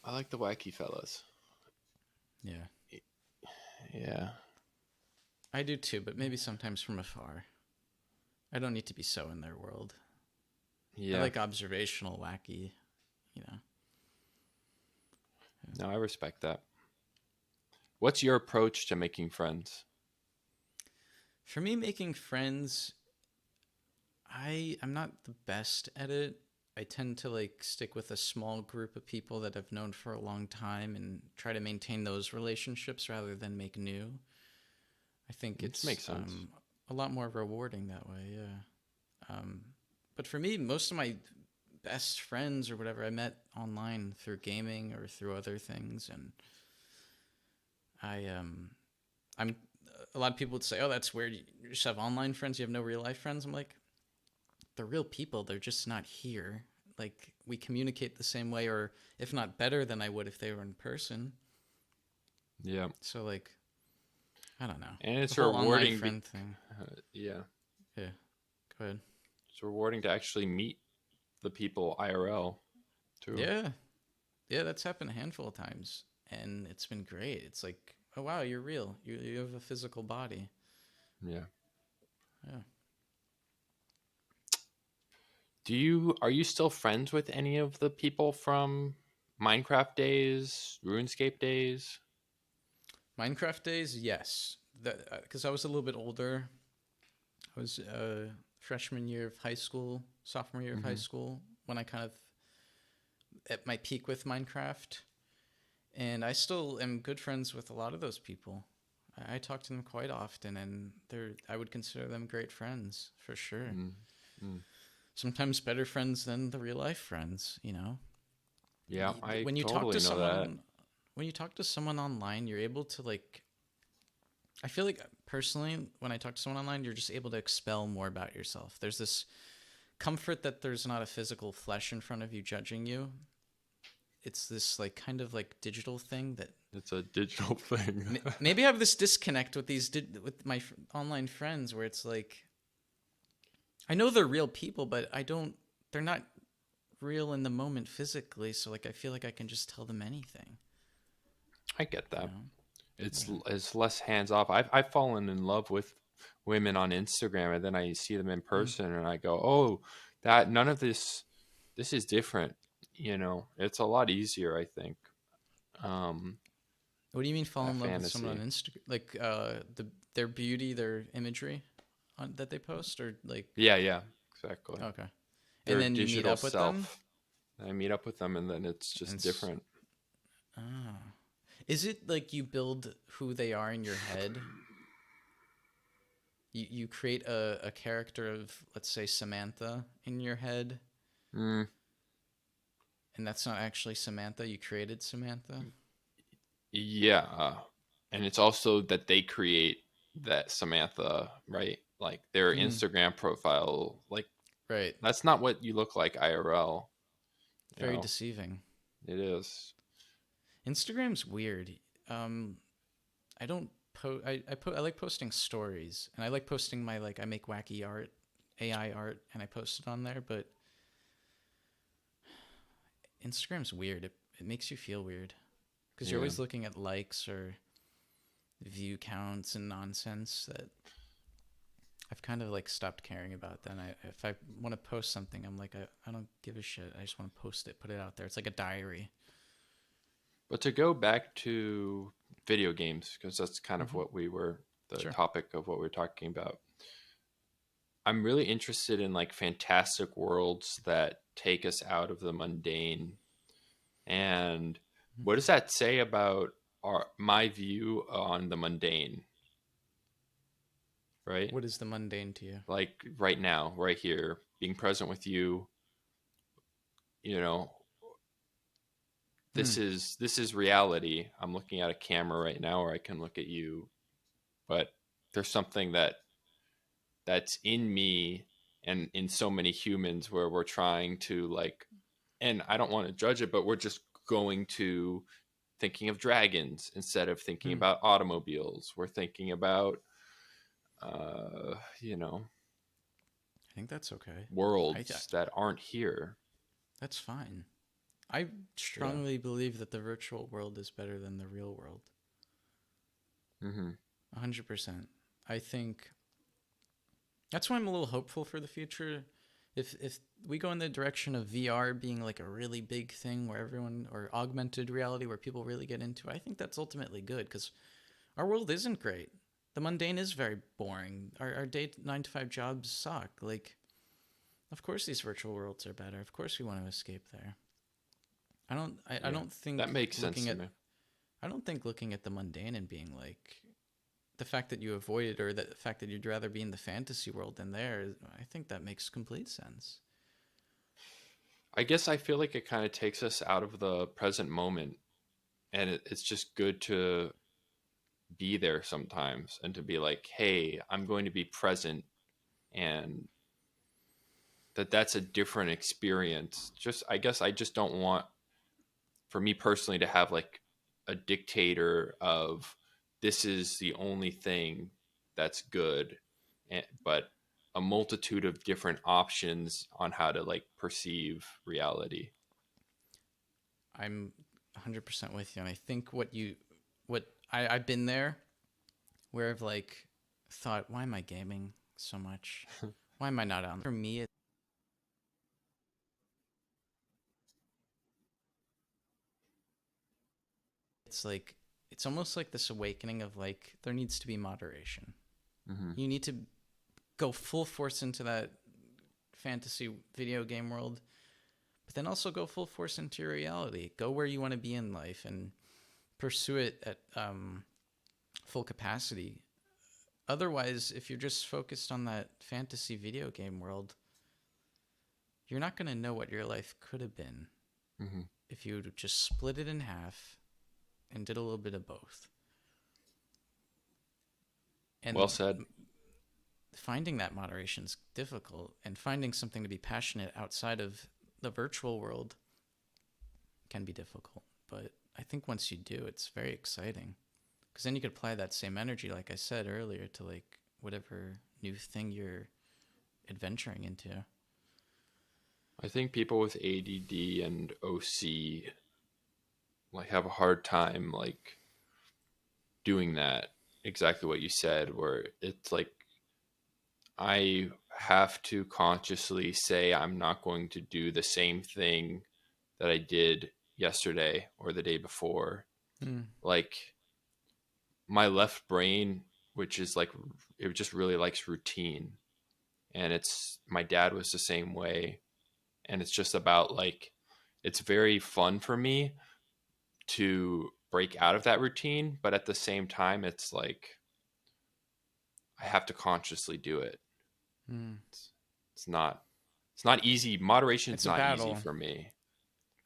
I like the wacky fellas. yeah, Yeah. I do too. But maybe sometimes from afar. I don't need to be so in their world. I Yeah. like observational, wacky. You know, No, I respect that. What's your approach to making friends? for me, making friends, I'm not the best at it. I tend to like stick with a small group of people that I've known for a long time and try to maintain those relationships rather than make new. I think This it's makes sense. a lot more rewarding that way. Yeah. Um, but for me, most of my best friends or whatever I met online through gaming or through other things, and I'm a lot of people would say, "Oh, that's weird. You just have online friends. You have no real life friends." I'm like, they're real people. They're just not here. Like we communicate the same way, or if not better than I would if they were in person. Yeah. So like, I don't know. And The it's whole online rewarding. friend thing. Yeah. Yeah. Go ahead. It's rewarding to actually meet the people IRL too. Yeah. Yeah, that's happened a handful of times, and it's been great. It's like, oh wow, you're real. You have a physical body. Yeah. Yeah. Are you still friends with any of the people from Minecraft days, RuneScape days? Minecraft days, yes. Because I was a little bit older. I was freshman year of high school, sophomore year of high Mm-hmm. school when I kind of at my peak with Minecraft, and I still am good friends with a lot of those people. I talk to them quite often, and I would consider them great friends for sure. Mm-hmm. Sometimes better friends than the real life friends, you know. Yeah, I When you talk to totally know that. someone when you talk to someone online, you're able to like I feel like personally when I talk to someone online, you're just able to expel more about yourself. There's this comfort that there's not a physical flesh in front of you judging you. It's this like kind of like digital thing that It's a digital thing. maybe I have this disconnect with with my online friends where it's like I know they're real people, but I don't they're not real in the moment physically, so like I feel like I can just tell them anything, I get you that. know. Yeah. It's less hands off. I've fallen in love with women on Instagram, and then I see them in Mm. person, and I go, "Oh, that none of this. This is different." It's a lot easier, I think. Um, What do you mean fall that in love with someone fantasy. on Instagram? Like their beauty, their imagery on that they post, or like Yeah, yeah, exactly. okay, and Their then you meet digital up with them, self. I meet up with them, and then it's and just different. ah, is it like you build who they are in your head? You create a character of, let's say, Samantha in your head, Mm, and that's not actually Samantha. You created Samantha. yeah, and it's also that they create that Samantha, right? Like their Hmm. Instagram profile, like Right. that's not what you look like IRL. You Very know, deceiving. it is. Instagram's weird. Um, I don't post. I like posting stories, and I like posting my like I make wacky art, AI art, and I post it on there. But Instagram's weird. It makes you feel weird because you're Yeah. always looking at likes or view counts and nonsense that I've kind of like stopped caring about. Then if I want to post something, I'm like I don't give a shit. I just want to post it, put it out there. It's like a diary. But to go back to video games, because that's kind of Mm-hmm. what we were, the Sure. topic of what we are talking about. I'm really interested in like fantastic worlds that take us out of the mundane. And what does that say about my view on the mundane, right? What is the mundane to you? Like right now, right here, being present with you, you know, Hmm. this is reality. I'm looking at a camera right now, or I can look at you, but there's something that's in me and in so many humans where we're trying to like, and I don't want to judge it, but we're just going to thinking of dragons instead of thinking Hmm. about automobiles. We're thinking about uh you know I think that's okay. I worlds that aren't here. that's fine. I Yeah. strongly believe that the virtual world is better than the real world. Hmm. 100%. I think that's why I'm a little hopeful for the future. If we go in the direction of VR being like a really big thing where everyone, or augmented reality where people really get into it, I think that's ultimately good because our world isn't great. The mundane is very boring. Our day 9 to 5 jobs suck. Like, of course these virtual worlds are better. Of course we want to escape there. I Yeah, don't think that makes sense looking to at me. I don't think looking at the mundane and being like the fact that you avoid it, or the fact that you'd rather be in the fantasy world than there, I think that makes complete sense. I guess I feel like it kind of takes us out of the present moment, and it's just good to be there sometimes and to be like, hey, I'm going to be present, and that's a different experience. Just I guess I just don't want, for me personally, to have like a dictator of this is the only thing that's good, but a multitude of different options on how to like perceive reality. I'm 100% with you, and I think what I've been there where I've like thought, why am I gaming so much? Why am I not on? For me, it's like it's almost like this awakening of like there needs to be moderation. Hmm. You need to go full force into that fantasy video game world, but then also go full force into your reality. Go where you want to be in life and pursue it at full capacity. Otherwise, if you're just focused on that fantasy video game world, you're not going to know what your life could have been Hmm. if you just split it in half and did a little bit of both. Well And said. finding that moderation is difficult, and finding something to be passionate outside of the virtual world can be difficult. But I think once you do, it's very exciting because then you could apply that same energy, like I said earlier, to like whatever new thing you're adventuring into. I think people with ADD and OC like have a hard time like doing that, exactly what you said, where it's like I have to consciously say I'm not going to do the same thing that I did yesterday or the day before. Hmm. Like my left brain, which is like, it just really likes routine. And it's, my dad was the same way. And it's just about like, it's very fun for me to break out of that routine. But at the same time, it's like, I have to consciously do it. Hmm. It's, it's not, it's not easy. Moderation is It's a not easy battle. for me.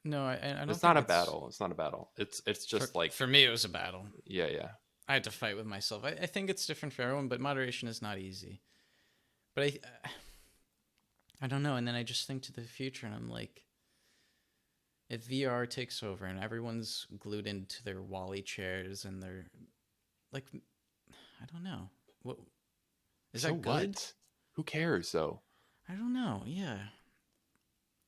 No, I don't It's think not a it's battle. It's not a battle. It's for just like, for me. It was a battle. yeah, yeah. I had to fight with myself. I think it's different for everyone, but moderation is not easy. But I don't know. And then I just think to the future, and I'm like, if VR takes over and everyone's glued into their Wally chairs and they're like, I don't know, what is So that good? what? Who cares though? I don't know. Yeah,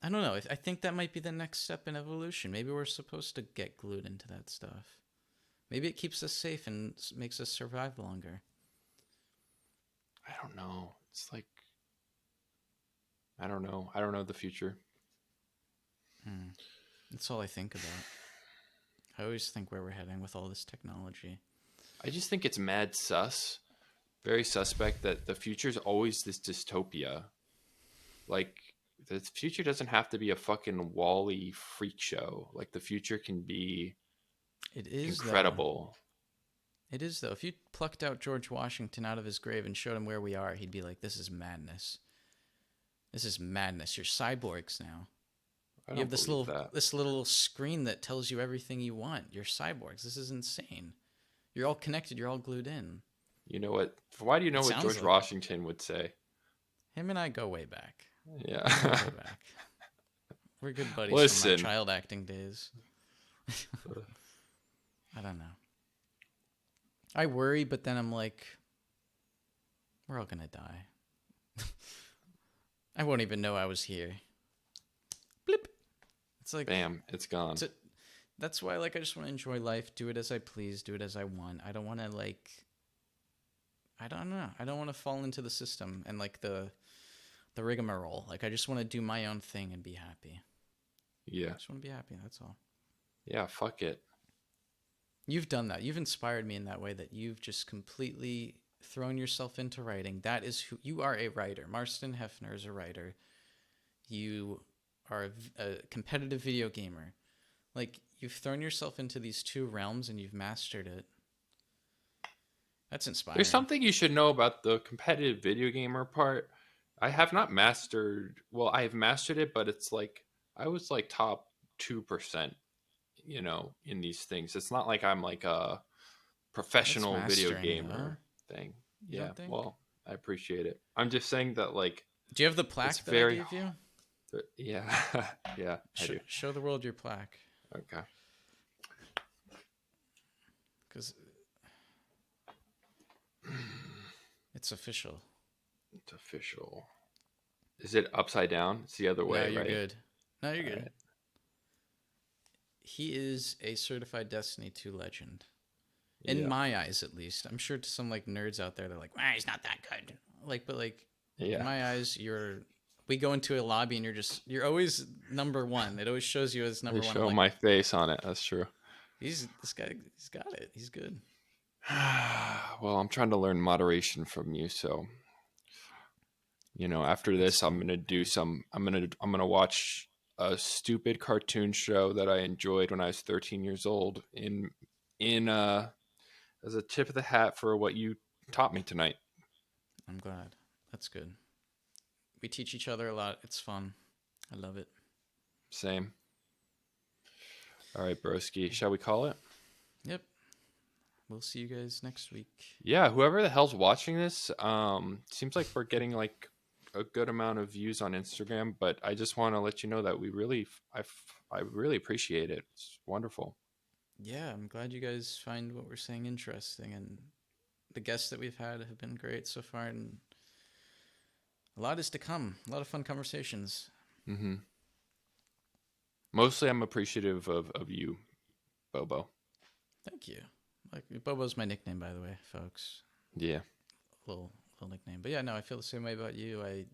I don't know. I think that might be the next step in evolution. Maybe we're supposed to get glued into that stuff. Maybe it keeps us safe and makes us survive longer. I don't know. It's like, I don't know. I don't know the future. Hmm. That's all I think about. I always think where we're heading with all this technology. I just think it's mad sus, very suspect that the future is always this dystopia. Like, the future doesn't have to be a fucking Wally freak show. Like, the future can be It is though. incredible. It is though. If you plucked out George Washington out of his grave and showed him where we are, he'd be like, "This is madness. This is madness. You're cyborgs now. I You have don't believe that. this little screen that tells you everything you want. You're cyborgs. This is insane. You're all connected. You're all glued in." You know what? Why do you know It what sounds George like it. Washington would say? Him and I go way back. Him and I Yeah. go way back. We're good buddies from my Listen, child acting days. I don't know. I worry, but then I'm like, we're all gonna die. I won't even know I was here. Blip. It's like bam, it's gone. it's a, that's why like I just want to enjoy life, do it as I please, do it as I want. I don't want to like I don't know. I don't want to fall into the system and like the rigmarole. Like I just want to do my own thing and be happy. I Yeah. just want to be happy. That's all. Yeah, fuck it. You've done that. You've inspired me in that way that you've just completely thrown yourself into writing. That is who you are, a writer. Marston Hefner is a writer. You are a competitive video gamer. Like you've thrown yourself into these two realms and you've mastered it. That's There's inspiring. something you should know about the competitive video gamer part. I have not mastered, well, I have mastered it, but it's like I was like top 2%, in these things. It's not like I'm like a That's professional video mastering though. gamer thing. You Yeah, don't think? well, I appreciate it. I'm just saying that like Do you have the it's plaque that I very gave you? yeah. Yeah, I do. Show the world your plaque, Okay. because it's official. It's official. Is it upside down? It's the other No, way, you're right? good. No, you're All good. right. He is a certified Destiny 2 legend. In Yeah. my eyes, at least. I'm sure to some like nerds out there, they're like, "Ah, he's not that good." Like, but like, in Yeah. my eyes, we go into a lobby and you're always number one. It always shows you as They number one. I'm show like, my face on it. That's true. this guy, he's got it. He's good. Well, I'm trying to learn moderation from you, so after That's this, good. I'm gonna watch a stupid cartoon show that I enjoyed when I was 13 years old in as a tip of the hat for what you taught me tonight. I'm glad. That's good. We teach each other a lot. It's fun. I love it. Same. All right, broski. Shall we call it? Yep. We'll see you guys next week. Yeah, whoever the hell's watching this, seems like we're getting like a good amount of views on Instagram, but I just want to let you know that I really appreciate it. It's wonderful. Yeah, I'm glad you guys find what we're saying interesting, and the guests that we've had have been great so far, and a lot is to come. A lot of fun conversations. Hmm. Mostly, I'm appreciative of you, Bobo. Thank you. Like Bobo's my nickname, by the way, folks. Yeah, Little little nickname. But yeah, no, I feel the same way about you. I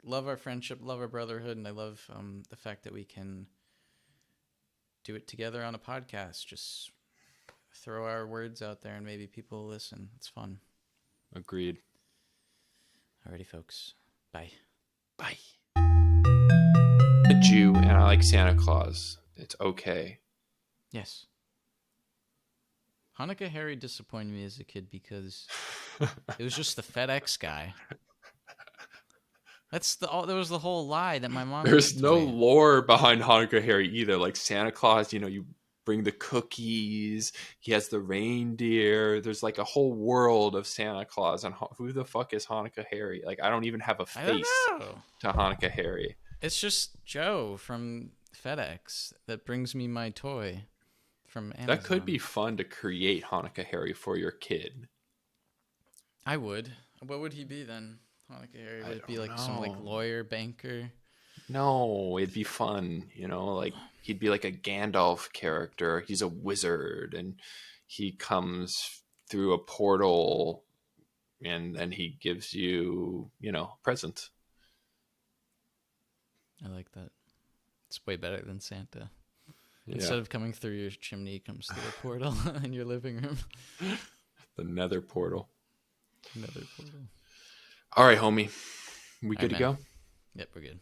love our friendship, love our brotherhood, and I love the fact that we can do it together on a podcast. Just throw our words out there and maybe people will listen. It's fun. Agreed. Alrighty, folks. Bye. Bye. A Jew and I like Santa Claus. It's okay. Yes. Hanukkah Harry disappointed me as a kid because it was just the FedEx guy. That was the whole lie that my mom There's gave to no me. lore behind Hanukkah Harry either. Like Santa Claus, you bring the cookies. He has the reindeer. There's like a whole world of Santa Claus. And who the fuck is Hanukkah Harry? Like, I don't even have a I don't face know. to Hanukkah Harry. It's just Joe from FedEx that brings me my toy from That could be Amazon. fun to create Hanukkah Harry for your kid. I would. What would he be then? Hanukkah Harry? I Would it be don't like some like know. lawyer banker? No, it'd be fun, like he'd be like a Gandalf character. He's a wizard and he comes through a portal and then he gives you, presents. I like that. It's way better than Santa. Yeah. Instead of coming through your chimney, he comes through a portal in your living room. The nether portal. Another portal. All right, homie. We All right, good to man. go? Yep, we're good.